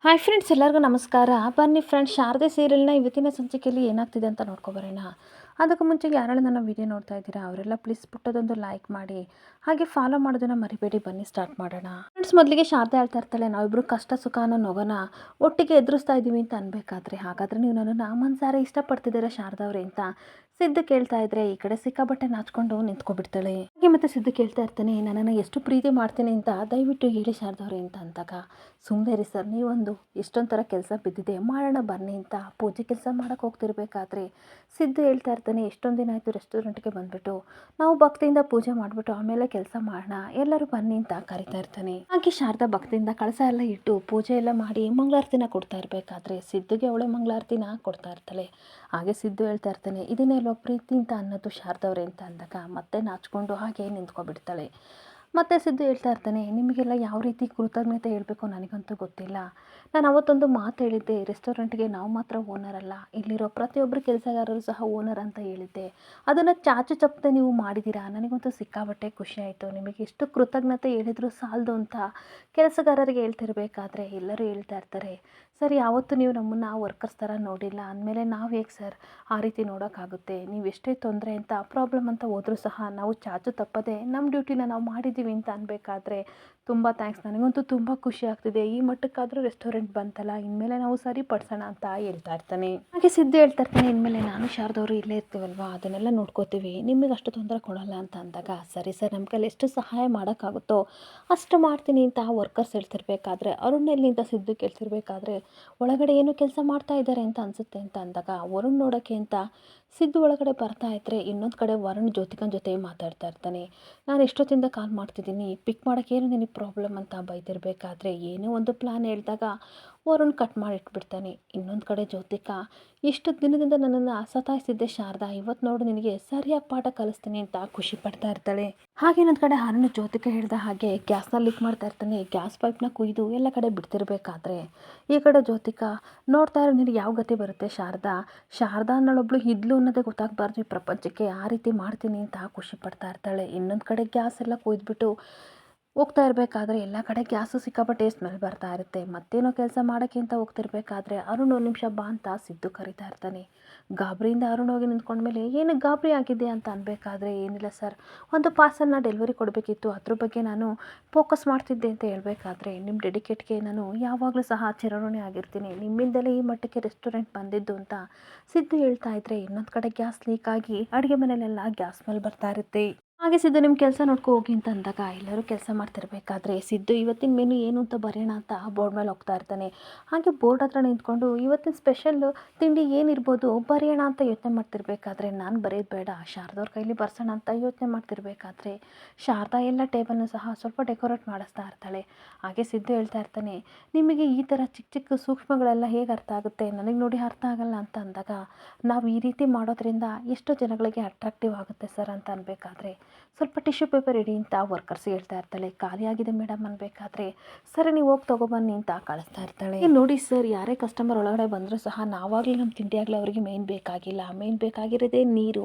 Hi friends, ಎಲ್ಲರಿಗೂ ನಮಸ್ಕಾರ. ಬನ್ನಿ ಫ್ರೆಂಡ್ಸ್, ಶಾರದೆ ಸೀರಿಯಲ್ನ ಇವತ್ತಿನ ಸಂಚಿಕೆಯಲ್ಲಿ ಏನಾಗ್ತಿದೆ ಅಂತ ನೋಡ್ಕೊಬರೋಣ. ಅದಕ್ಕೂ ಮುಂಚೆ ಯಾರೆಲ್ಲ ನನ್ನ ವಿಡಿಯೋ ನೋಡ್ತಾ ಇದ್ದೀರಾ ಅವರೆಲ್ಲ ಪ್ಲೀಸ್ ಪುಟ್ಟದೊಂದು ಲೈಕ್ ಮಾಡಿ, ಹಾಗೆ ಫಾಲೋ ಮಾಡೋದನ್ನು ಮರಿಬೇಡಿ. ಬನ್ನಿ ಸ್ಟಾರ್ಟ್ ಮಾಡೋಣ. ಫ್ರೆಂಡ್ಸ್, ಮೊದಲಿಗೆ ಶಾರದೆ ಹೇಳ್ತಾ ಇರ್ತಾಳೆ, ನಾವಿಬ್ಬರು ಕಷ್ಟ ಸುಖ ಅನ್ನೋ ನೊಗನ ಒಟ್ಟಿಗೆ ಎದುರಿಸ್ತಾ ಇದ್ದೀವಿ ಅಂತ ಅನ್ಬೇಕಾದ್ರೆ, ಹಾಗಾದರೆ ನೀವು ನನ್ನನ್ನು ಮನಸಾರೆ ಇಷ್ಟಪಡ್ತಿದ್ದೀರಾ ಶಾರದವ್ರೆ ಅಂತ ಸಿದ್ದು ಕೇಳ್ತಾ ಇದ್ರೆ, ಈ ಕಡೆ ಸಿಕ್ಕಾಬಟ್ಟೆ ನಾಚ್ಕೊಂಡು ನಿಂತ್ಕೊಬಿಡ್ತಾಳೆ. ಹಾಗೆ ಮತ್ತೆ ಸಿದ್ದು ಕೇಳ್ತಾ ಇರ್ತಾನೆ, ನನ್ನನ್ನು ಎಷ್ಟು ಪ್ರೀತಿ ಮಾಡ್ತೀನಿ ಅಂತ ದಯವಿಟ್ಟು ಹೇಳಿ ಶಾರದವ್ರೆ ಅಂತ ಅಂದಾಗ, ಸುಮ್ಮನೆ ರೀ ಸರ್, ನೀವೊಂದು ಎಷ್ಟೊಂಥರ ಕೆಲಸ ಬಿದ್ದಿದೆ, ಮಾಡೋಣ ಬನ್ನಿ ಅಂತ ಪೂಜೆ ಕೆಲಸ ಮಾಡೋಕ್ಕೆ ಹೋಗ್ತಿರ್ಬೇಕಾದ್ರೆ ಸಿದ್ದು ಹೇಳ್ತಾ ಇರ್ತಾನೆ, ಎಷ್ಟೊಂದು ದಿನ ಆಯಿತು ರೆಸ್ಟೋರೆಂಟ್ಗೆ ಬಂದುಬಿಟ್ಟು ನಾವು ಭಕ್ತಿಯಿಂದ ಪೂಜೆ ಮಾಡಿಬಿಟ್ಟು ಆಮೇಲೆ ಕೆಲಸ ಮಾಡೋಣ, ಎಲ್ಲರೂ ಬನ್ನಿ ಅಂತ ಕರಿತಾ ಇರ್ತಾನೆ. ಹಾಗೆ ಶಾರದಾ ಭಕ್ತಿಯಿಂದ ಕಳಸ ಎಲ್ಲ ಇಟ್ಟು ಪೂಜೆ ಎಲ್ಲ ಮಾಡಿ ಮಂಗಳಾರತಿನ ಕೊಡ್ತಾ ಇರಬೇಕಾದ್ರೆ ಸಿದ್ದುಗೆ ಅವಳೆ ಮಂಗಳಾರತಿನ ಕೊಡ್ತಾ ಇರ್ತಾಳೆ. ಹಾಗೆ ಸಿದ್ದು ಹೇಳ್ತಾ ಇರ್ತಾನೆ, ಇದನ್ನೆಲ್ಲೋ ಪ್ರೀತಿ ಅಂತ ಅನ್ನೋದು ಶಾರದವ್ರೆ ಅಂತ ಅಂದಾಗ ಮತ್ತೆ ನಾಚ್ಕೊಂಡು ಹಾಗೆ ನಿಂತ್ಕೊಬಿಡ್ತಾಳೆ. ಮತ್ತೆ ಸಿದ್ದು ಹೇಳ್ತಾ ಇರ್ತಾನೆ, ನಿಮಗೆಲ್ಲ ಯಾವ ರೀತಿ ಕೃತಜ್ಞತೆ ಹೇಳಬೇಕು ನನಗಂತೂ ಗೊತ್ತಿಲ್ಲ. ನಾನು ಅವತ್ತೊಂದು ಮಾತು ಹೇಳಿದ್ದೆ, ರೆಸ್ಟೋರೆಂಟ್ಗೆ ನಾವು ಮಾತ್ರ ಓನರ್ ಅಲ್ಲ, ಇಲ್ಲಿರೋ ಪ್ರತಿಯೊಬ್ಬರು ಕೆಲಸಗಾರರು ಸಹ ಓನರ್ ಅಂತ ಹೇಳಿದ್ದೆ. ಅದನ್ನು ಚಾಚು ತಪ್ಪದೆ ನೀವು ಮಾಡಿದ್ದೀರಾ, ನನಗಂತೂ ಸಿಕ್ಕಾಬಟ್ಟೆ ಖುಷಿ ಆಯಿತು. ನಿಮಗೆ ಎಷ್ಟು ಕೃತಜ್ಞತೆ ಹೇಳಿದ್ರು ಸಾಲದು ಅಂತ ಕೆಲಸಗಾರರಿಗೆ ಹೇಳ್ತಿರ್ಬೇಕಾದ್ರೆ ಎಲ್ಲರೂ ಹೇಳ್ತಾ ಇರ್ತಾರೆ, ಸರ್ ಯಾವತ್ತೂ ನೀವು ನಮ್ಮನ್ನು ವರ್ಕರ್ಸ್ ಥರ ನೋಡಿಲ್ಲ ಅಂದಮೇಲೆ ನಾವು ಹೇಗೆ ಸರ್ ಆ ರೀತಿ ನೋಡೋಕ್ಕಾಗುತ್ತೆ. ನೀವು ಎಷ್ಟೇ ತೊಂದರೆ ಅಂತ ಪ್ರಾಬ್ಲಮ್ ಅಂತ ಹೋದರೂ ಸಹ ನಾವು ಚಾಚು ತಪ್ಪದೆ ನಮ್ಮ ಡ್ಯೂಟಿನ ನಾವು ಮಾಡಿದ್ದೀವಿ ಅಂತ ಅನ್ಬೇಕಾದ್ರೆ ತುಂಬ ಥ್ಯಾಂಕ್ಸ್, ನನಗಂತೂ ತುಂಬ ಖುಷಿ ಆಗ್ತಿದೆ. ಈ ಮಟ್ಟಕ್ಕಾದರೂ ರೆಸ್ಟೋರೆಂಟ್ ಬಂತಲ್ಲ, ಇನ್ಮೇಲೆ ನಾವು ಸರಿಪಡಿಸೋಣ ಅಂತ ಹೇಳ್ತಾ ಇರ್ತಾನೆ. ಹಾಗೆ ಸಿದ್ದು ಹೇಳ್ತಾ ಇರ್ತಾನೆ, ಇನ್ಮೇಲೆ ನಾನು ಶಾರದವರು ಇಲ್ಲೇ ಇರ್ತೀವಲ್ವಾ, ಅದನ್ನೆಲ್ಲ ನೋಡ್ಕೋತೀವಿ, ನಿಮಗೆ ಅಷ್ಟು ತೊಂದರೆ ಕೊಡೋಲ್ಲ ಅಂತ ಅಂದಾಗ, ಸರಿ ಸರ್, ನಮ್ಮ ಕೈಲಿ ಎಷ್ಟು ಸಹಾಯ ಮಾಡೋಕ್ಕಾಗುತ್ತೋ ಅಷ್ಟು ಮಾಡ್ತೀನಿ ಅಂತ ವರ್ಕರ್ಸ್ ಹೇಳ್ತಿರ್ಬೇಕಾದ್ರೆ, ಅರುಣ್ ಎಲ್ಲಿಂದ ಸಿದ್ದು ಕೇಳ್ತಿರ್ಬೇಕಾದ್ರೆ, ಒಳಗಡೆ ಏನು ಕೆಲಸ ಮಾಡ್ತಾ ಇದ್ದಾರೆ ಅಂತ ಅನಿಸುತ್ತೆ ಅಂತ ಅಂದಾಗ ವರುಣ್ ನೋಡೋಕ್ಕೆ ಅಂತ ಸಿದ್ದು ಒಳಗಡೆ ಬರ್ತಾ ಇದ್ದರೆ, ಇನ್ನೊಂದು ಕಡೆ ವರುಣ್ ಜ್ಯೋತಿಕನ ಜೊತೆ ಮಾತಾಡ್ತಾ ಇರ್ತಾನೆ. ನಾನು ಎಷ್ಟೊತ್ತಿಂದ ಕಾಲ್ ಮಾಡ್ತಿದ್ದೀನಿ, ಪಿಕ್ ಮಾಡೋಕ್ಕೆ ಏನು ನಿನಗೆ ಪ್ರಾಬ್ಲಮ್ ಅಂತ ಬೈತಿರ್ಬೇಕಾದ್ರೆ, ಏನೋ ಒಂದು ಪ್ಲ್ಯಾನ್ ಹೇಳಿದಾಗ ವರುಣ್ ಕಟ್ ಮಾಡಿಟ್ಬಿಡ್ತಾನೆ. ಇನ್ನೊಂದು ಕಡೆ ಜ್ಯೋತಿಕಾ, ಇಷ್ಟು ದಿನದಿಂದ ನನ್ನನ್ನು ಸತಾಯಿಸಿದ್ದೆ ಶಾರದಾ, ಇವತ್ತು ನೋಡು ನಿನಗೆ ಸರಿಯಾಗಿ ಪಾಠ ಕಲಿಸ್ತೀನಿ ಅಂತ ಖುಷಿ ಪಡ್ತಾ ಇರ್ತಾಳೆ. ಹಾಗೆ ಇನ್ನೊಂದು ಕಡೆ ಅರುಣ್ ಜ್ಯೋತಿಕಾ ಹೇಳ್ದ ಹಾಗೆ ಗ್ಯಾಸ್ನ ಲೀಕ್ ಮಾಡ್ತಾ ಇರ್ತಾನೆ. ಗ್ಯಾಸ್ ಪೈಪ್ನ ಕುಯ್ದು ಎಲ್ಲ ಕಡೆ ಬಿಡ್ತಿರ್ಬೇಕಾದ್ರೆ ಈ ಕಡೆ ಜ್ಯೋತಿಕಾ, ನೋಡ್ತಾ ಇರೋ ನಿನಗೆ ಯಾವ ಗತಿ ಬರುತ್ತೆ ಶಾರದಾ ಅನ್ನೋಳೊಬ್ಳು ಇದ್ಲು ಅನ್ನೋದೇ ಗೊತ್ತಾಗಬಾರ್ದು ಈ ಪ್ರಪಂಚಕ್ಕೆ, ಆ ರೀತಿ ಮಾಡ್ತೀನಿ ಅಂತ ಖುಷಿ ಪಡ್ತಾ ಇರ್ತಾಳೆ. ಇನ್ನೊಂದು ಕಡೆ ಗ್ಯಾಸ್ ಎಲ್ಲ ಕುಯ್ದುಬಿಟ್ಟು ಹೋಗ್ತಾ ಇರಬೇಕಾದ್ರೆ ಎಲ್ಲ ಕಡೆ ಗ್ಯಾಸು ಸಿಕ್ಕಾಪಟ್ಟೆ ಸ್ಮೆಲ್ ಬರ್ತಾ ಇರುತ್ತೆ. ಮತ್ತೇನೋ ಕೆಲಸ ಮಾಡೋಕ್ಕೆ ಅಂತ ಹೋಗ್ತಿರ್ಬೇಕಾದ್ರೆ ಅರುಣ್ ಒಂದು ನಿಮಿಷ ಬಾ ಅಂತ ಸಿದ್ದು ಕರಿತಾ ಇರ್ತಾನೆ. ಗಾಬರಿಯಿಂದ ಅರುಣ್ ಹೋಗಿ ನಿಂತ್ಕೊಂಡ್ಮೇಲೆ, ಏನಕ್ಕೆ ಗಾಬರಿ ಆಗಿದೆ ಅಂತ ಅನ್ಬೇಕಾದ್ರೆ, ಏನಿಲ್ಲ ಸರ್, ಒಂದು ಪಾರ್ಸಲ್ನ ಡೆಲಿವರಿ ಕೊಡಬೇಕಿತ್ತು, ಅದ್ರ ಬಗ್ಗೆ ನಾನು ಫೋಕಸ್ ಮಾಡ್ತಿದ್ದೆ ಅಂತ ಹೇಳ್ಬೇಕಾದ್ರೆ, ನಿಮ್ಮ ಡೆಡಿಕೇಟ್ಗೆ ನಾನು ಯಾವಾಗಲೂ ಸಹ ಚಿರಋಣಿ ಆಗಿರ್ತೀನಿ, ನಿಮ್ಮಿಂದಲೇ ಈ ಮಟ್ಟಕ್ಕೆ ರೆಸ್ಟೋರೆಂಟ್ ಬಂದಿದ್ದು ಅಂತ ಸಿದ್ದು ಹೇಳ್ತಾ ಇದ್ರೆ, ಇನ್ನೊಂದು ಕಡೆ ಗ್ಯಾಸ್ ಲೀಕ್ ಆಗಿ ಅಡುಗೆ ಮನೆಯಲ್ಲೆಲ್ಲ ಗ್ಯಾಸ್ ಸ್ಮೆಲ್ ಬರ್ತಾ ಇರುತ್ತೆ. ಹಾಗೆ ಸಿದ್ದು, ನಿಮ್ಮ ಕೆಲಸ ನೋಡ್ಕೊ ಹೋಗಿ ಅಂತ ಅಂದಾಗ ಎಲ್ಲರೂ ಕೆಲಸ ಮಾಡ್ತಿರ್ಬೇಕಾದ್ರೆ ಸಿದ್ದು ಇವತ್ತಿನ ಮೆನು ಏನು ಅಂತ ಬರೆಯೋಣ ಅಂತ ಬೋರ್ಡ್ ಮೇಲೆ ಹೋಗ್ತಾ ಇರ್ತಾನೆ. ಹಾಗೆ ಬೋರ್ಡ್ ಹತ್ರ ನಿಂತ್ಕೊಂಡು ಇವತ್ತಿನ ಸ್ಪೆಷಲ್ಲು ತಿಂಡಿ ಏನಿರ್ಬೋದು ಬರೆಯೋಣ ಅಂತ ಯೋಚನೆ ಮಾಡ್ತಿರ್ಬೇಕಾದ್ರೆ, ನಾನು ಬರೆಯೋದು ಬೇಡ ಶಾರದವ್ರ ಕೈಲಿ ಬರ್ಸೋಣ ಅಂತ ಯೋಚನೆ ಮಾಡ್ತಿರ್ಬೇಕಾದ್ರೆ ಶಾರದಾ ಎಲ್ಲ ಟೇಬಲ್ನ ಸಹ ಸ್ವಲ್ಪ ಡೆಕೋರೇಟ್ ಮಾಡಿಸ್ತಾ ಇರ್ತಾಳೆ. ಹಾಗೆ ಸಿದ್ದು ಹೇಳ್ತಾ ಇರ್ತಾನೆ, ನಿಮಗೆ ಈ ಥರ ಚಿಕ್ಕ ಚಿಕ್ಕ ಸೂಕ್ಷ್ಮಗಳೆಲ್ಲ ಹೇಗೆ ಅರ್ಥ ಆಗುತ್ತೆ, ನನಗೆ ನೋಡಿ ಅರ್ಥ ಆಗಲ್ಲ ಅಂತ ಅಂದಾಗ, ನಾವು ಈ ರೀತಿ ಮಾಡೋದ್ರಿಂದ ಎಷ್ಟೋ ಜನಗಳಿಗೆ ಅಟ್ರಾಕ್ಟಿವ್ ಆಗುತ್ತೆ ಸರ್ ಅಂತ ಅನ್ಬೇಕಾದ್ರೆ, ಸ್ವಲ್ಪ ಟಿಶ್ಯೂ ಪೇಪರ್ ಇಡಿ ಅಂತ ವರ್ಕರ್ಸ್ ಹೇಳ್ತಾ ಇರ್ತಾಳೆ. ಖಾಲಿಯಾಗಿದೆ ಮೇಡಮ್ ಅನ್ಬೇಕಾದ್ರೆ, ಸರಿ ನೀವು ಹೋಗಿ ತೊಗೊಬನ್ನಿ ಅಂತ ಕಳಿಸ್ತಾ ಇರ್ತಾಳೆ. ನೋಡಿ ಸರ್, ಯಾರೇ ಕಸ್ಟಮರ್ ಒಳಗಡೆ ಬಂದರೂ ಸಹ ನಾವಾಗಲೇ ನಮ್ಮ ತಿಂಡಿ ಆಗಲಿ ಅವರಿಗೆ ಮೇನ್ ಬೇಕಾಗಿಲ್ಲ, ಮೇನ್ ಬೇಕಾಗಿರೋದೇ ನೀರು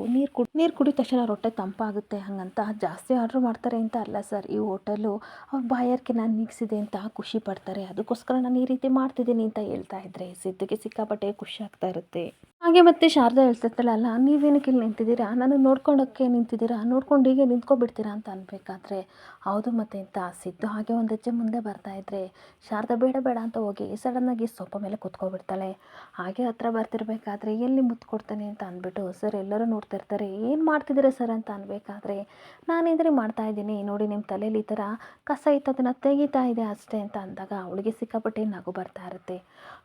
ಕುಡಿದ ತಕ್ಷಣ ಹೊಟ್ಟೆ ತಂಪಾಗುತ್ತೆ ಹಂಗಂತ ಜಾಸ್ತಿ ಆರ್ಡ್ರ್ ಮಾಡ್ತಾರೆ ಅಂತ ಅಲ್ಲ ಸರ್, ಈ ಹೋಟೆಲು ಅವ್ರ ಬಾಯಾರಿಕೆ ನಾನು ನೀಗಿಸಿದೆ ಅಂತ ಖುಷಿ ಪಡ್ತಾರೆ, ಅದಕ್ಕೋಸ್ಕರ ನಾನು ಈ ರೀತಿ ಮಾಡ್ತಿದ್ದೀನಿ ಅಂತ ಹೇಳ್ತಾ ಇದ್ರೆ ಸಿದ್ದುಗೆ ಸಿಕ್ಕಾಪಟ್ಟೆ ಖುಷಿ ಆಗ್ತಾ ಇರುತ್ತೆ. ಹಾಗೆ ಮತ್ತೆ ಶಾರದಾ ಹೇಳ್ತಿರ್ತಾಳೆ, ಅಲ್ಲ ನೀವೇನಕ್ಕೆ ಇಲ್ಲಿ ನಿಂತಿದ್ದೀರಾ, ನಾನು ನೋಡ್ಕೊಳ್ಳೋಕ್ಕೆ ನಿಂತಿದ್ದೀರಾ, ನೋಡ್ಕೊಂಡು ಹೀಗೆ ನಿಂತ್ಕೊಬಿಡ್ತೀರಾ ಅಂತ ಅನ್ಬೇಕಾದ್ರೆ, ಹೌದು ಮತ್ತೆ ಅಂತ ಸಿದ್ದು ಹಾಗೆ ಒಂದು ಹೆಜ್ಜೆ ಮುಂದೆ ಬರ್ತಾ ಇದ್ರೆ ಶಾರದಾ ಬೇಡ ಬೇಡ ಅಂತ ಹೋಗಿ ಸಡನ್ನಾಗಿ ಸೋಫಾ ಮೇಲೆ ಕೂತ್ಕೊಬಿಡ್ತಾಳೆ. ಹಾಗೆ ಹತ್ರ ಬರ್ತಿರ್ಬೇಕಾದ್ರೆ ಎಲ್ಲಿ ಮುತ್ತು ಕೊಡ್ತಾನೆ ಅಂತ ಅಂದ್ಬಿಟ್ಟು ಸರ್ ಎಲ್ಲರೂ ನೋಡ್ತಿರ್ತಾರೆ, ಏನು ಮಾಡ್ತಿದ್ದೀರಾ ಸರ್ ಅಂತ ಅನ್ಬೇಕಾದ್ರೆ, ನಾನೇಂದ್ರೆ ಮಾಡ್ತಾ ಇದ್ದೀನಿ ನೋಡಿ, ನಿಮ್ಮ ತಲೆಯಲ್ಲಿ ಈ ಥರ ಕಸ ಇತ್ತು ಅದನ್ನು ತೆಗಿತಾ ಇದೆ ಅಷ್ಟೇ ಅಂತ ಅಂದಾಗ ಅವಳಿಗೆ ಸಿಕ್ಕಾಪಟ್ಟೆ ನಗು ಬರ್ತಾ ಇರುತ್ತೆ.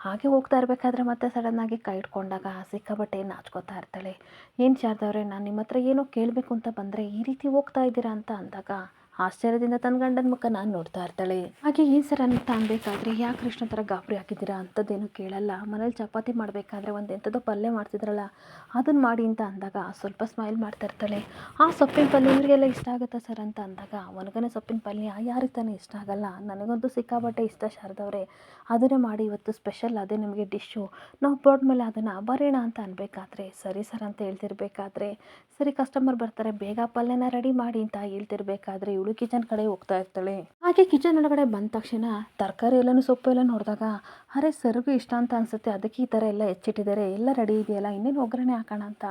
ಹಾಗೆ ಹೋಗ್ತಾ ಇರಬೇಕಾದ್ರೆ ಮತ್ತೆ ಸಡನ್ನಾಗಿ ಕೈ ಇಟ್ಕೊಂಡಾಗ ಸಿಕ್ಕಾಪಟ್ಟೆ ನಾಚ್ಕೋತಾ ಇರ್ತಾಳೆ. ಏನು ಶಾರದವ್ರೆ, ನಾನು ನಿಮ್ಮ ಹತ್ರ ಏನೋ ಕೇಳಬೇಕು ಅಂತ ಬಂದರೆ ಈ ರೀತಿ ಹೋಗ್ತಾ ಇದ್ದೀರಾ ಅಂತ ಅಂದಾಗ ಆಶ್ಚರ್ಯದಿಂದ ತನ್ನ ಗಂಡನ ಮುಖ ನಾನು ನೋಡ್ತಾ ಇರ್ತಾಳೆ. ಹಾಗೆ ಏನು ಸರ್ ಅಂತ ಅನ್ಬೇಕಾದ್ರೆ, ಯಾಕೆ ಕೃಷ್ಣ ಥರ ಗಾಬರಿ ಹಾಕಿದ್ದೀರಾ, ಅಂಥದ್ದೇನು ಕೇಳಲ್ಲ, ಮನೇಲಿ ಚಪಾತಿ ಮಾಡಬೇಕಾದ್ರೆ ಒಂದು ಎಂಥದೋ ಪಲ್ಯ ಮಾಡ್ತಿದ್ರಲ್ಲ ಅದನ್ನು ಮಾಡಿ ಅಂತ ಅಂದಾಗ ಸ್ವಲ್ಪ ಸ್ಮೈಲ್ ಮಾಡ್ತಾ ಇರ್ತಾಳೆ. ಆ ಸೊಪ್ಪಿನ ಪಲ್ಯ ಇವರಿಗೆಲ್ಲ ಇಷ್ಟ ಆಗುತ್ತಾ ಸರ್ ಅಂತ ಅಂದಾಗ, ಒಣಗನೆ ಸೊಪ್ಪಿನ ಪಲ್ಯ ಯಾರಿಗೆ ತಾನೇ ಇಷ್ಟ ಆಗಲ್ಲ, ನನಗಂತೂ ಸಿಕ್ಕಾಪಟ್ಟೆ ಇಷ್ಟ ಶಾರದವ್ರೆ, ಅದನ್ನೇ ಮಾಡಿ ಇವತ್ತು ಸ್ಪೆಷಲ್, ಅದೇ ನಿಮಗೆ ಡಿಶ್ಶು, ನಾವು ಬೋರ್ಡ್ ಮೇಲೆ ಅದನ್ನು ಬರೆಯೋಣ ಅಂತ ಅನ್ಬೇಕಾದ್ರೆ, ಸರಿ ಸರ್ ಅಂತ ಹೇಳ್ತಿರ್ಬೇಕಾದ್ರೆ, ಸರಿ ಕಸ್ಟಮರ್ ಬರ್ತಾರೆ ಬೇಗ ಪಲ್ಯನ ರೆಡಿ ಮಾಡಿ ಅಂತ ಹೇಳ್ತಿರ್ಬೇಕಾದ್ರೆ ಇವಳು ಅವಳು ಕಿಚನ್ ಕಡೆ ಹೋಗ್ತಾ ಇರ್ತಾಳೆ. ಹಾಗೆ ಕಿಚನ್ ಒಳಗಡೆ ಬಂದ ತಕ್ಷಣ ತರಕಾರಿ ಎಲ್ಲನೂ ಸೊಪ್ಪು ಎಲ್ಲ ನೋಡಿದಾಗ ಅರೆ ಸರ್ಗೂ ಇಷ್ಟ ಅಂತ ಅನಿಸುತ್ತೆ, ಅದಕ್ಕೆ ಈ ಥರ ಎಲ್ಲ ಹೆಚ್ಚಿಟ್ಟಿದ್ದಾರೆ, ಎಲ್ಲ ರೆಡಿ ಇದೆಯಲ್ಲ, ಇನ್ನೇನು ಒಗ್ಗರಣೆ ಹಾಕೋಣ ಅಂತ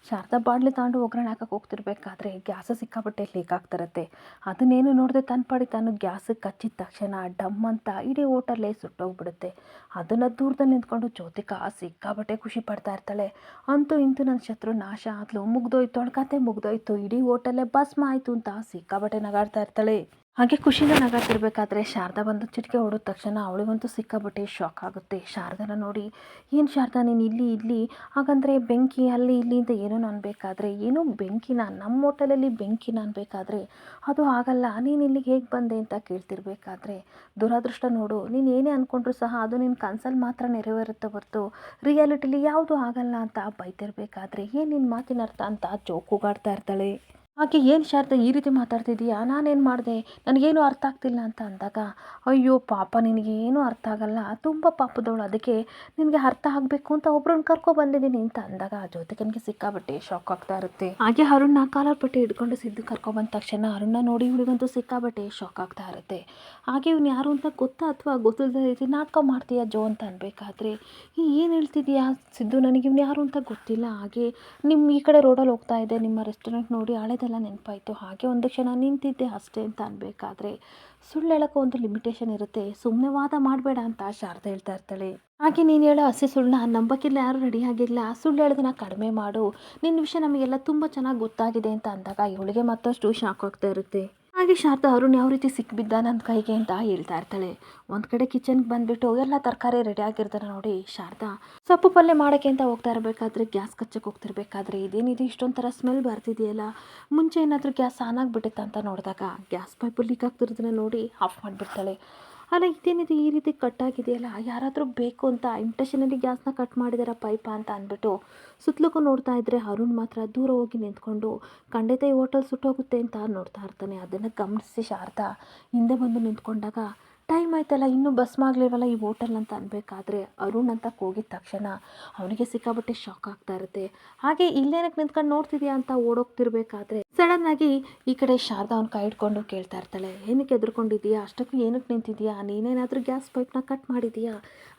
ಶಾರದಾ ಬಾಣಲೆ ತಗೊಂಡು ಒಗ್ಗರಣೆ ಹಾಕಕ್ಕೆ ಹೋಗ್ತಿರ್ಬೇಕಾದ್ರೆ ಗ್ಯಾಸ್ ಸಿಕ್ಕಾಪಟ್ಟೆ ಲೀಕ್ ಆಗ್ತಿರತ್ತೆ. ಅದನ್ನೇನು ನೋಡದೆ ತನ್ನ ಪಾಡಿ ತಾನು ಗ್ಯಾಸಿಗೆ ಕಚ್ಚಿದ ತಕ್ಷಣ ಡಮ್ ಅಂತ ಇಡೀ ಹೋಟೆಲ್ಲೇ ಸುಟ್ಟೋಗ್ಬಿಡುತ್ತೆ. ಅದನ್ನು ದೂರದಲ್ಲಿ ನಿಂತ್ಕೊಂಡು ಜ್ಯೋತಿಕಾ ಸಿಕ್ಕಾಪಟ್ಟೆ ಖುಷಿ ಪಡ್ತಾ ಇರ್ತಾಳೆ. ಅಂತೂ ಇಂತೂ ನನ್ನ ಶತ್ರು ನಾಶ ಆದ್ಲು, ಮುಗ್ದೋಯ್ತು, ಅವಳ ಕತೆ ಮುಗ್ದೋಯ್ತು, ಇಡೀ ಹೋಟೆಲ್ಲೇ ಭಸ್ಮ ಆಯಿತು ಅಂತ ಸಿಕ್ಕಾಪಟ್ಟೆ ನಗಾಡ್ತಾ ಇರ್ತಾಳೆ. ಹಾಗೆ ಖುಷಿಯಿಂದ ನಗಾಡ್ತಿರ್ಬೇಕಾದ್ರೆ ಶಾರದಾ ಬಂದು ಚಿಟಿಕೆ ಹೊಡೆದ ತಕ್ಷಣ ಅವಳಿಗಂತೂ ಸಿಕ್ಕಾಪಟ್ಟೆ ಶಾಕ್ ಆಗುತ್ತೆ. ಶಾರದಾನ ನೋಡಿ, ಏನು ಶಾರದಾ ನೀನು ಇಲ್ಲಿ ಹಾಗಂದರೆ ಬೆಂಕಿ ಅಲ್ಲಿ ಇಲ್ಲಿ ಅಂತ ಏನೋ ಅನ್ಬೇಕಾದ್ರೆ, ಏನು ಬೆಂಕಿನ, ನಮ್ಮ ಹೋಟೆಲಲ್ಲಿ ಬೆಂಕಿನ ಅನ್ಬೇಕಾದ್ರೆ ಅದು ಆಗಲ್ಲ, ನೀನು ಇಲ್ಲಿಗೆ ಹೇಗೆ ಬಂದೆ ಅಂತ ಕೇಳ್ತಿರ್ಬೇಕಾದ್ರೆ, ದುರಾದೃಷ್ಟ ನೋಡು, ನೀನು ಏನೇ ಅಂದ್ಕೊಂಡ್ರು ಸಹ ಅದು ನಿನ್ನ ಕನ್ಸಲ್ಲಿ ಮಾತ್ರ ನೆರವೇರುತ್ತೆ ಹೊರತು ರಿಯಾಲಿಟಿಲಿ ಯಾವುದು ಆಗಲ್ಲ ಅಂತ ಬೈತಿರ್ಬೇಕಾದ್ರೆ, ಏನು ನಿನ್ನ ಮಾತಿನ ಅರ್ಥ ಅಂತ ಜೋಕುಗಾಡ್ತಾ ಇರ್ತಾಳೆ. ಹಾಗೆ ಏನು ಶಾರದಾ ಈ ರೀತಿ ಮಾತಾಡ್ತಿದ್ದೀಯಾ, ನಾನೇನು ಮಾಡಿದೆ, ನನಗೇನು ಅರ್ಥ ಆಗ್ತಿಲ್ಲ ಅಂತ ಅಂದಾಗ, ಅಯ್ಯೋ ಪಾಪ ನಿನಗೇನು ಅರ್ಥ ಆಗಲ್ಲ, ತುಂಬ ಪಾಪದವಳು, ಅದಕ್ಕೆ ನಿನಗೆ ಅರ್ಥ ಆಗಬೇಕು ಅಂತ ಒಬ್ರನ್ನ ಕರ್ಕೊಬಂದಿದ್ದೀನಿ ಅಂತ ಅಂದಾಗ ಜ್ಯೋತಿಕನಿಗೆ ಸಿಕ್ಕಾಬಟ್ಟೆ ಶಾಕ್ ಆಗ್ತಾ ಇರುತ್ತೆ. ಹಾಗೆ ಅರುಣ್ನ ಕಾಲರ್ ಪಟ್ಟಿ ಹಿಡ್ಕೊಂಡು ಸಿದ್ದು ಕರ್ಕೊಬಂದ ತಕ್ಷಣ ಅರುಣ್ನ ನೋಡಿ ಇವಳಿಗಂತೂ ಸಿಕ್ಕಾಬಟ್ಟೆ ಶಾಕ್ ಆಗ್ತಾ ಇರುತ್ತೆ. ಹಾಗೆ ಇವ್ನು ಯಾರು ಅಂತ ಗೊತ್ತಾ ಅಥವಾ ಗೊತ್ತಿಲ್ಲದ ರೀತಿ ನಾಟಕ ಮಾಡ್ತೀಯಾ ಜೋ ಅಂತ ಅನ್ಬೇಕಾದ್ರೆ, ಏನು ಹೇಳ್ತಿದ್ಯಾ ಸಿದ್ದು, ನನಗೆ ಇವ್ನು ಯಾರು ಅಂತ ಗೊತ್ತಿಲ್ಲ, ಹಾಗೆ ನಿಮ್ಮ ಈ ಕಡೆ ರೋಡಲ್ಲಿ ಹೋಗ್ತಾ ಇದೆ, ನಿಮ್ಮ ರೆಸ್ಟೋರೆಂಟ್ ನೋಡಿ ಹಳೆದೆಲ್ಲ ನೆನಪಾಯಿತು, ಹಾಗೆ ಒಂದು ಕ್ಷಣ ನಿಂತಿದ್ದೆ ಅಷ್ಟೇ ಅಂತ ಅನ್ಬೇಕಾದ್ರೆ, ಸುಳ್ಳು ಹೇಳೋಕ್ಕೂ ಒಂದು ಲಿಮಿಟೇಷನ್ ಇರುತ್ತೆ, ಸುಮ್ಮನೆ ವಾದ ಮಾಡಬೇಡ ಅಂತ ಶಾರದಾ ಹೇಳ್ತಾ ಇರ್ತಾಳೆ. ಹಾಗೆ ನೀನು ಹೇಳೋ ಹಸಿ ಸುಳ್ಳನ್ನ ನಂಬಕ್ಕಿಲ್ಲ, ಯಾರು ರೆಡಿ ಆಗಿಲ್ಲ, ಸುಳ್ಳು ಹೇಳೋದನ್ನ ಕಡಿಮೆ ಮಾಡು, ನಿನ್ನ ವಿಷಯ ನಮಗೆಲ್ಲ ತುಂಬ ಚೆನ್ನಾಗಿ ಗೊತ್ತಾಗಿದೆ ಅಂತ ಅಂದಾಗ ಇವಳಿಗೆ ಮತ್ತಷ್ಟು ಶಾಕ್ ಆಗ್ತಾ ಇರುತ್ತೆ. ಹಾಗೆ ಶಾರದಾ ಅರುಣ್ ಯಾವ ರೀತಿ ಸಿಕ್ಬಿದ್ದ ನನ್ನ ಕೈಗೆ ಅಂತ ಹೇಳ್ತಾ ಇರ್ತಾಳೆ. ಒಂದು ಕಡೆ ಕಿಚನ್ಗೆ ಬಂದುಬಿಟ್ಟು ಎಲ್ಲ ತರಕಾರಿ ರೆಡಿ ಆಗಿರ್ತಾರೆ ನೋಡಿ, ಶಾರದಾ ಸೊಪ್ಪು ಪಲ್ಯ ಮಾಡೋಕ್ಕೆ ಅಂತ ಹೋಗ್ತಾ ಇರಬೇಕಾದ್ರೆ ಗ್ಯಾಸ್ ಕಚ್ಚಕ್ಕೆ ಹೋಗ್ತಿರ್ಬೇಕಾದ್ರೆ, ಇದೇನಿದೆ ಇಷ್ಟೊಂದು ಥರ ಸ್ಮೆಲ್ ಬರ್ತಿದೆಯಲ್ಲ, ಮುಂಚೆ ಏನಾದರೂ ಗ್ಯಾಸ್ ಆನ್ ಆಗಿಬಿಟ್ಟಿತ್ತ ಅಂತ ನೋಡಿದಾಗ ಗ್ಯಾಸ್ ಪೈಪು ಲೀಕ್ ಆಗ್ತಿರೋದನ್ನ ನೋಡಿ ಆಫ್ ಮಾಡಿಬಿಡ್ತಾಳೆ. ಅಲ್ಲ ಇದೇನಿದೆ ಈ ರೀತಿ ಕಟ್ಟಾಗಿದೆಯಲ್ಲ, ಯಾರಾದರೂ ಬೇಕು ಅಂತ ಇಂಟೆನ್ಷನಲ್ಲಿ ಗ್ಯಾಸ್ನ ಕಟ್ ಮಾಡಿದಾರ ಪೈಪ ಅಂತ ಅಂದ್ಬಿಟ್ಟು ಸುತ್ತಲಕ್ಕೂ ನೋಡ್ತಾ ಇದ್ದರೆ ಅರುಣ್ ಮಾತ್ರ ದೂರ ಹೋಗಿ ನಿಂತ್ಕೊಂಡು ಖಂಡಿತ ಈ ಹೋಟೆಲ್ ಸುಟ್ಟೋಗುತ್ತೆ ಅಂತ ನೋಡ್ತಾ ಇರ್ತಾನೆ. ಅದನ್ನು ಗಮನಿಸಿ ಶಾರದಾ ಹಿಂದೆ ಬಂದು ನಿಂತ್ಕೊಂಡಾಗ, ಟೈಮ್ ಆಯ್ತಲ್ಲ ಇನ್ನೂ ಭಸ್ಮ ಆಗಲಿಲ್ವಲ್ಲ ಈ ಹೋಟೆಲ್ ಅಂತ ಅನ್ಬೇಕಾದ್ರೆ ಅರುಣ್ ಅಂತ ಕೂಗಿದ ತಕ್ಷಣ ಅವನಿಗೆ ಸಿಕ್ಕಾಬಟ್ಟೆ ಶಾಕ್ ಆಗ್ತಾ ಇರುತ್ತೆ. ಹಾಗೆ ಇಲ್ಲೇನಕ್ಕೆ ನಿಂತ್ಕೊಂಡು ನೋಡ್ತಿದ್ಯಾ ಅಂತ ಓಡೋಗ್ತಿರ್ಬೇಕಾದ್ರೆ ಸಡನ್ ಆಗಿ ಈ ಕಡೆ ಶಾರದಾ ಅವ್ನ ಕೈ ಹಿಡ್ಕೊಂಡು ಕೇಳ್ತಾ ಇರ್ತಾಳೆ, ಏನಕ್ಕೆ ಎದ್ರುಕೊಂಡಿದ್ದೀಯಾ, ಅಷ್ಟಕ್ಕೂ ಏನಕ್ಕೆ ನಿಂತಿದ್ಯಾ, ನೀನೇನಾದರೂ ಗ್ಯಾಸ್ ಪೈಪ್ನ ಕಟ್ ಮಾಡಿದೀಯಾ,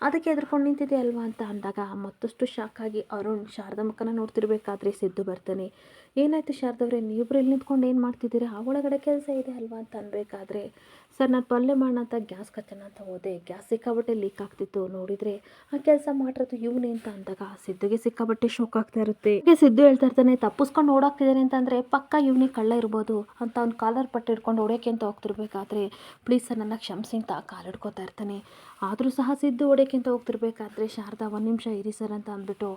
ಅದಕ್ಕೆ ಎದ್ರುಕೊಂಡು ನಿಂತಿದ್ಯಾ ಅಲ್ವಾ ಅಂತ ಅಂದಾಗ ಮತ್ತಷ್ಟು ಶಾಕ್ ಆಗಿ ಅರುಣ್ ಶಾರದಾ ಮುಖನ ನೋಡ್ತಿರ್ಬೇಕಾದ್ರೆ ಸಿದ್ದು ಬರ್ತಾನೆ. ಏನಾಯ್ತು ಶಾರದವ್ರೆ, ನೀವಿಬ್ರು ಇಲ್ಲಿ ನಿಂತ್ಕೊಂಡು ಏನು ಮಾಡ್ತಿದ್ದೀರಾ, ಆ ಒಳಗಡೆ ಕೆಲಸ ಇದೆ ಅಲ್ವಾ ಅಂತ ಅನ್ಬೇಕಾದ್ರೆ, ಸರ್ ನಾನು ಪಲ್ಯ ಮಾಡೋಣ ಅಂತ ಗ್ಯಾಸ್ ಕಚ್ಚೋಣ ಅಂತ ಹೋದೆ, ಗ್ಯಾಸ್ ಸಿಕ್ಕಾಬಟ್ಟೆ ಲೀಕ್ ಆಗ್ತಿತ್ತು, ನೋಡಿದರೆ ಆ ಕೆಲಸ ಮಾಡಿರೋದು ಇವನೇ ಅಂತ ಅಂದಾಗ ಸಿದ್ದುಗೆ ಸಿಕ್ಕಾಬಟ್ಟೆ ಶಾಕ್ ಆಗ್ತಾ ಇರುತ್ತೆ. ಹೀಗೆ ಸಿದ್ದು ಹೇಳ್ತಾ ಇರ್ತಾನೆ, ತಪ್ಪಿಸ್ಕೊಂಡು ಓಡಾಕ್ತಿದ್ದಾನೆ ಅಂತಂದರೆ ಪಕ್ಕ ಇವನೇ ಕಳ್ಳ ಇರ್ಬೋದು ಅಂತ ಅವ್ನು ಕಾಲರ್ ಪಟ್ಟು ಹಿಡ್ಕೊಂಡು ಹೊಡೆಯೋಕ್ಕೆ ಅಂತ ಹೋಗ್ತಿರ್ಬೇಕಾದ್ರೆ, ಪ್ಲೀಸ್ ಸರ್ ನನ್ನ ಕ್ಷಮಿಸಿ ಅಂತ ಕಾಲು ಹಿಡ್ಕೊತಾ ಇರ್ತಾನೆ. ಆದರೂ ಸಹ ಸಿದ್ದು ಹೊಡೆಯೋಕ್ಕೆ ಅಂತ ಹೋಗ್ತಿರ್ಬೇಕಾದ್ರೆ ಶಾರದಾ ಒಂದು ನಿಮಿಷ ಇರಿ ಸರ್ ಅಂತ ಅಂದ್ಬಿಟ್ಟು,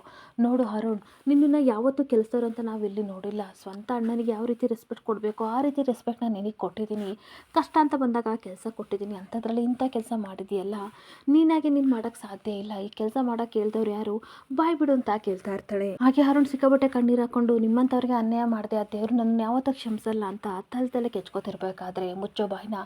ನೋಡು ಅರುಣ್, ನಿನ್ನನ್ನು ಯಾವತ್ತೂ ಕೆಲಸದವ್ರು ಅಂತ ನಾವಿಲ್ಲಿ ನೋಡಿಲ್ಲ, ಸ್ವಂತ ಅಣ್ಣನಿಗೆ ಯಾವ ರೀತಿ ರೆಸ್ಪೆಕ್ಟ್ ಕೊಡಬೇಕು ಆ ರೀತಿ ರೆಸ್ಪೆಕ್ಟ್ ನಾನು ನಿನಗೆ ಕೊಟ್ಟಿದ್ದೀನಿ, ಕಷ್ಟ ಅಂತ ಬಂದಾಗ ಕೆಲಸ ಕೊಟ್ಟಿದ್ದೀನಿ, ಅಂಥದ್ರಲ್ಲಿ ಇಂಥ ಕೆಲಸ ಮಾಡಿದೆಯಲ್ಲ, ನೀನಾಗೆ ನೀನು ಮಾಡೋಕ್ಕೆ ಸಾಧ್ಯ ಇಲ್ಲ, ಈ ಕೆಲಸ ಮಾಡೋಕ್ಕೆ ಹೇಳ್ದವ್ರು ಯಾರು, ಬಾಯ್ ಬಿಡು ಅಂತ ಕೇಳ್ತಾ ಇರ್ತಾಳೆ. ಹಾಗೆ ಅರುಣ್ ಸಿಕ್ಕಾಬಟ್ಟೆ ಕಣ್ಣೀರು ಹಾಕೊಂಡು, ನಿಮ್ಮಂಥವ್ರಿಗೆ ಅನ್ಯಾಯ ಮಾಡಿದೆ, ಆ ದೇವ್ರು ನನ್ನ ಯಾವತ್ತೂ ಕ್ಷಮಿಸಲ್ಲ ಅಂತ ತಲೆ ಕೆಚ್ಕೋತಿರ್ಬೇಕಾದ್ರೆ, ಮುಚ್ಚೋ ಬಾಯ್ನ,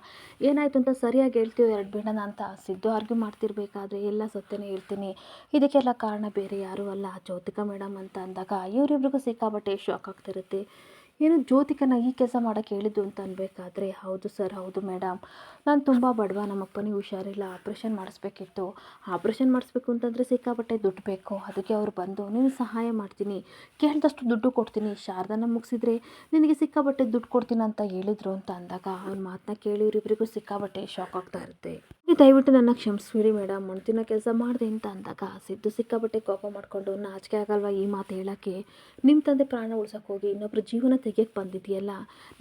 ಏನಾಯ್ತು ಅಂತ ಸರಿಯಾಗಿ ಹೇಳ್ತೀವಿ ಎರಡು ಬಿಡೋಣ ಅಂತ ಸಿದ್ದು ಆರ್ಗ್ಯೂ ಮಾಡ್ತಿರ್ಬೇಕಾದ್ರೆ, ಎಲ್ಲ ಸತ್ಯನೇ ಹೇಳ್ತೀನಿ, ಇದಕ್ಕೆಲ್ಲ ಕಾರಣ ಬೇರೆ ಯಾರೂ ಅಲ್ಲ ಜ್ಯೋತಿಕಾ ಮೇಡಮ್ ಅಂತ ಅಂದಾಗ ಇವರಿಬ್ರಿಗೂ ಸಿಕ್ಕಾಬಟ್ಟೆ ಶಾಕ್ ಆಗ್ತಿರುತ್ತೆ. ಏನು ಜ್ಯೋತಿಕನ ಈ ಕೆಲಸ ಮಾಡೋಕ್ಕೆ ಹೇಳಿದ್ದು ಅಂತ ಅನ್ಬೇಕಾದ್ರೆ, ಹೌದು ಸರ್, ಹೌದು ಮೇಡಮ್, ನಾನು ತುಂಬ ಬಡವ, ನಮ್ಮಪ್ಪನಿಗೆ ಹುಷಾರಿಲ್ಲ, ಆಪ್ರೇಷನ್ ಮಾಡಿಸ್ಬೇಕಿತ್ತು, ಆಪ್ರೇಷನ್ ಮಾಡಿಸ್ಬೇಕು ಅಂತಂದರೆ ಸಿಕ್ಕಾಪಟ್ಟೆ ದುಡ್ಡು ಬೇಕು, ಅದಕ್ಕೆ ಅವ್ರು ಬಂದು ನೀನು ಸಹಾಯ ಮಾಡ್ತೀನಿ, ಕೇಳಿದಷ್ಟು ದುಡ್ಡು ಕೊಡ್ತೀನಿ, ಶಾರದಾನ ಮುಗಿಸಿದ್ರೆ ನಿನಗೆ ಸಿಕ್ಕಾಪಟ್ಟೆ ದುಡ್ಡು ಕೊಡ್ತೀನಿ ಅಂತ ಹೇಳಿದ್ರು ಅಂತ ಅಂದಾಗ ಅವ್ನ ಮಾತನ್ನ ಕೇಳಿ ಇವರಿಬ್ಬರಿಗೂ ಸಿಕ್ಕಾಪಟ್ಟೆ ಶಾಕ್ ಆಗ್ತಾ ಇರುತ್ತೆ. ದಯವಿಟ್ಟು ನನ್ನ ಕ್ಷಮಿಸ್ಬಿಡಿ ಮೇಡಮ್, ಮಣ್ತಿನ ಕೆಲಸ ಮಾಡಿದೆ ಅಂತ ಅಂದಾಗ ಸಿದ್ದು ಸಿಕ್ಕಾಪಟ್ಟೆ ಕೋಪ ಮಾಡಿಕೊಂಡು, ನಾಚಿಕೆ ಆಗಲ್ವಾ ಈ ಮಾತು ಹೇಳೋಕ್ಕೆ, ನಿಮ್ಮ ತಂದೆ ಪ್ರಾಣ ಉಳ್ಸೋಕೆ ಹೋಗಿ ಇನ್ನೊಬ್ಬರು ಜೀವನ ತೆಗಿಯಕ್ಕೆ ಬಂದಿದೆಯಲ್ಲ,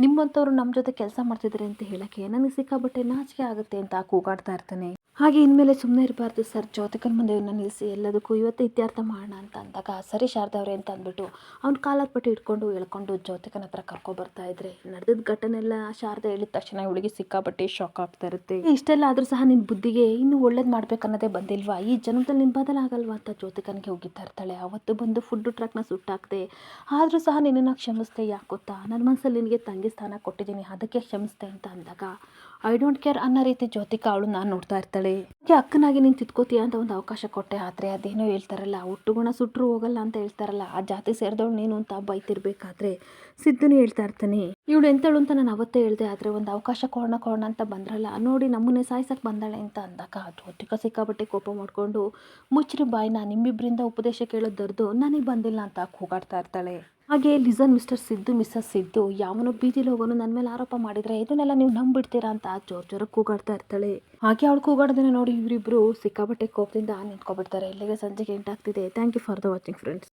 ನಿಮ್ಮಂಥವ್ರು ನಮ್ಮ ಜೊತೆ ಕೆಲಸ ಮಾಡ್ತಿದ್ದಾರೆ ಅಂತ ಹೇಳೋಕ್ಕೆ ನನಗೆ ಸಿಕ್ಕಾಪಟ್ಟೆ ನಾಚಿಕೆ ಆಗುತ್ತೆ ಅಂತ ಕೂಗಾಡ್ತಾ ಇರ್ತಾನೆ. ಹಾಗೆ ಇನ್ಮೇಲೆ ಸುಮ್ಮನೆ ಇರಬಾರ್ದು ಸರ್, ಜ್ಯೋತಿಕನ ಮುಂದೆ ಇವನ್ನ ನಿಲ್ಲಿಸಿ ಎಲ್ಲದಕ್ಕೂ ಇವತ್ತು ಇತ್ಯರ್ಥ ಮಾಡೋಣ ಅಂತ ಅಂದಾಗ, ಸರಿ ಶಾರದಾ ಅವರೇ ಅಂತ ಅಂದ್ಬಿಟ್ಟು ಅವ್ನು ಕಾಲರ್ ಪಟ್ಟಿ ಇಟ್ಕೊಂಡು ಎಳ್ಕೊಂಡು ಜ್ಯೋತಿಕನ ಹತ್ರ ಕರ್ಕೊಬರ್ತಾ ಇದ್ರೆ, ನಡೆದಿದ್ದ ಘಟನೆಲ್ಲ ಶಾರದಾ ಹೇಳಿದ ತಕ್ಷಣ ಇವಳಿಗೆ ಸಿಕ್ಕಾಪಟ್ಟೆ ಶಾಕ್ ಆಗ್ತಾ ಇರುತ್ತೆ. ಇಷ್ಟೆಲ್ಲ ಆದರೂ ಸಹ ನಿನ್ನ ಬುದ್ಧಿಗೆ ಇನ್ನೂ ಒಳ್ಳೇದು ಮಾಡ್ಬೇಕನ್ನೋದೇ ಬಂದಿಲ್ವಾ, ಈ ಜನ್ಮದಲ್ಲಿ ನಿನ್ನ ಬದಲಾಗಲ್ವಾ ಅಂತ ಜ್ಯೋತಿಕನಿಗೆ ಹೋಗಿತ್ತಾ ಇರ್ತಾಳೆ. ಅವತ್ತು ಬಂದು ಫುಡ್ ಟ್ರಕ್ನ ಸುಟ್ಟಾಕ್ದೆ, ಆದರೂ ಸಹ ನಿನ್ನನ್ನು ಕ್ಷಮಿಸ್ತೆ, ಯಾಕೆ ಗೊತ್ತಾ, ನನ್ನ ಮನಸ್ಸಲ್ಲಿ ನಿನಗೆ ತಂಗಿ ಸ್ಥಾನ ಕೊಟ್ಟಿದ್ದೀನಿ, ಅದಕ್ಕೆ ಕ್ಷಮಿಸ್ತೆ ಅಂತ ಅಂದಾಗ, ಐ ಡೋಂಟ್ ಕೇರ್ ಅನ್ನೋ ರೀತಿ ಜ್ಯೋತಿಕಾ ಅವಳು ನಾನು ನೋಡ್ತಾ ಇರ್ತಾಳೆ. ಅಕ್ಕನಾಗಿ ನೀನು ತಿದ್ಕೋತೀಯ ಅಂತ ಒಂದು ಅವಕಾಶ ಕೊಟ್ಟೆ. ಆದರೆ ಅದೇನೋ ಹೇಳ್ತಾರಲ್ಲ, ಹುಟ್ಟುಗುಣ ಸುಟ್ಟರೂ ಹೋಗಲ್ಲ ಅಂತ ಹೇಳ್ತಾರಲ್ಲ, ಆ ಜಾತಿ ಸೇರಿದವಳು ನೀನು ಅಂತ ಬೈತಿರ್ಬೇಕಾದ್ರೆ ಸಿದ್ಧನೇ ಹೇಳ್ತಾ ಇರ್ತಾನೆ, ಇವಳು ಎಂತಳು ಅಂತ ನಾನು ಅವತ್ತೇ ಹೇಳಿದೆ, ಆದರೆ ಒಂದು ಅವಕಾಶ ಕೊಡೋಣ ಅಂತ ಬಂದ್ರಲ್ಲ, ನೋಡಿ ನಮ್ಮನ್ನೇ ಸಾಯ್ಸಕ್ಕೆ ಬಂದಾಳೆ ಅಂತ ಅಂದಾಗ ಜ್ಯೋತಿಕಾ ಸಿಕ್ಕಾಪಟ್ಟೆ ಕೋಪ ಮಾಡಿಕೊಂಡು ಮುಚ್ಚ್ರಿ ಬಾಯ್ನ, ನಿಮ್ಮಿಬ್ಬರಿಂದ ಉಪದೇಶ ಕೇಳೋದರ್ದು ನನಗೆ ಬಂದಿಲ್ಲ ಅಂತ ಕೂಗಾಡ್ತಾ ಇರ್ತಾಳೆ. ಹಾಗೆ listen mister Siddu missus Siddu, ಯಾವನೋ ಬೀದಿಲಿ ಹೋಗೋನು ನನ್ನ ಮೇಲೆ ಆರೋಪ ಮಾಡಿದರೆ ಇದನ್ನೆಲ್ಲ ನೀವು ನಂಬಿಡ್ತೀರಾ ಅಂತ ಜೋರಾಗಿ ಕೂಗಾಡ್ತಾ ಇರ್ತಾಳೆ. ಹಾಗೆ ಅವಳು ಕೂಗಾಡೋದನ್ನ ನೋಡಿ ಇವರಿಬ್ಬರು ಸಿಕ್ಕಾಪಟ್ಟೆ ಕೋಪದಿಂದ ನಿಂತ್ಕೊಬಿಡ್ತಾರೆ. ಇಲ್ಲಿಗೆ ಸಂಜೆಗೆ ಎಂಟಾಗ್ತಿದೆ. Thank you for the watching friends.